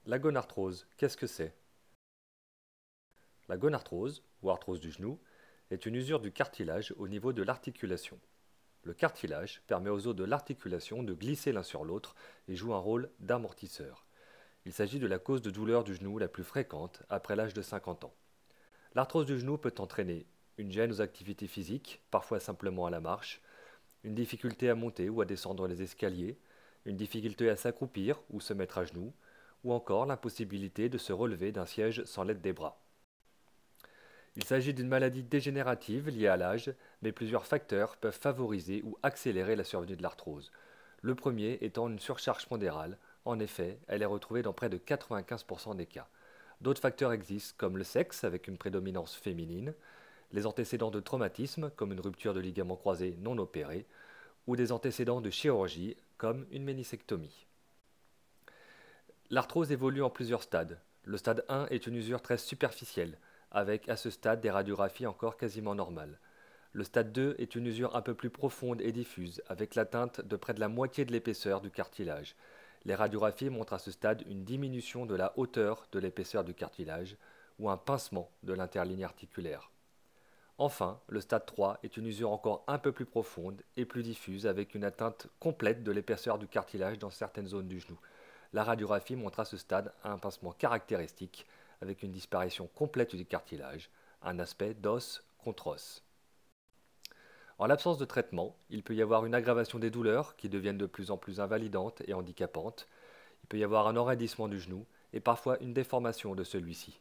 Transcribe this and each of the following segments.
La gonarthrose, qu'est-ce que c'est? La gonarthrose, ou arthrose du genou, est une usure du cartilage au niveau de l'articulation. Le cartilage permet aux os de l'articulation de glisser l'un sur l'autre et joue un rôle d'amortisseur. Il s'agit de la cause de douleur du genou la plus fréquente après l'âge de 50 ans. L'arthrose du genou peut entraîner une gêne aux activités physiques, parfois simplement à la marche, une difficulté à monter ou à descendre les escaliers, une difficulté à s'accroupir ou se mettre à genoux, ou encore l'impossibilité de se relever d'un siège sans l'aide des bras. Il s'agit d'une maladie dégénérative liée à l'âge, mais plusieurs facteurs peuvent favoriser ou accélérer la survenue de l'arthrose. Le premier étant une surcharge pondérale. En effet, elle est retrouvée dans près de 95% des cas. D'autres facteurs existent comme le sexe avec une prédominance féminine, les antécédents de traumatisme comme une rupture de ligament croisé non opérée, ou des antécédents de chirurgie comme une ménisectomie. L'arthrose évolue en plusieurs stades. Le stade 1 est une usure très superficielle, avec à ce stade des radiographies encore quasiment normales. Le stade 2 est une usure un peu plus profonde et diffuse, avec l'atteinte de près de la moitié de l'épaisseur du cartilage. Les radiographies montrent à ce stade une diminution de la hauteur de l'épaisseur du cartilage ou un pincement de l'interligne articulaire. Enfin, le stade 3 est une usure encore un peu plus profonde et plus diffuse avec une atteinte complète de l'épaisseur du cartilage dans certaines zones du genou. La radiographie montre à ce stade un pincement caractéristique avec une disparition complète du cartilage, un aspect d'os contre os. En l'absence de traitement, il peut y avoir une aggravation des douleurs qui deviennent de plus en plus invalidantes et handicapantes. Il peut y avoir un enraidissement du genou et parfois une déformation de celui-ci.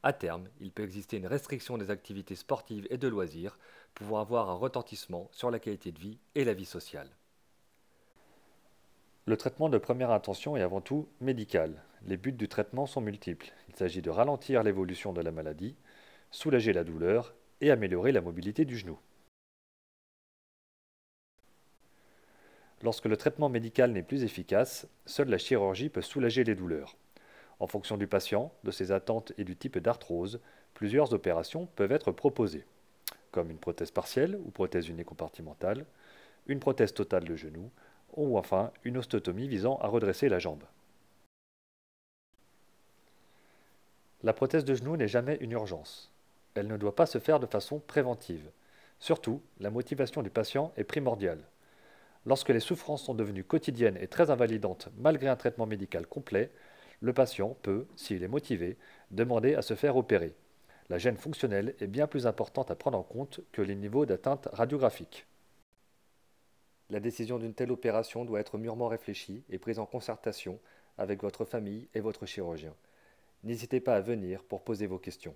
À terme, il peut exister une restriction des activités sportives et de loisirs, pouvant avoir un retentissement sur la qualité de vie et la vie sociale. Le traitement de première intention est avant tout médical. Les buts du traitement sont multiples. Il s'agit de ralentir l'évolution de la maladie, soulager la douleur et améliorer la mobilité du genou. Lorsque le traitement médical n'est plus efficace, seule la chirurgie peut soulager les douleurs. En fonction du patient, de ses attentes et du type d'arthrose, plusieurs opérations peuvent être proposées, comme une prothèse partielle ou prothèse unicompartimentale, une prothèse totale de genou, ou enfin une osteotomie visant à redresser la jambe. La prothèse de genou n'est jamais une urgence. Elle ne doit pas se faire de façon préventive. Surtout, la motivation du patient est primordiale. Lorsque les souffrances sont devenues quotidiennes et très invalidantes malgré un traitement médical complet, le patient peut, s'il est motivé, demander à se faire opérer. La gêne fonctionnelle est bien plus importante à prendre en compte que les niveaux d'atteinte radiographique. La décision d'une telle opération doit être mûrement réfléchie et prise en concertation avec votre famille et votre chirurgien. N'hésitez pas à venir pour poser vos questions.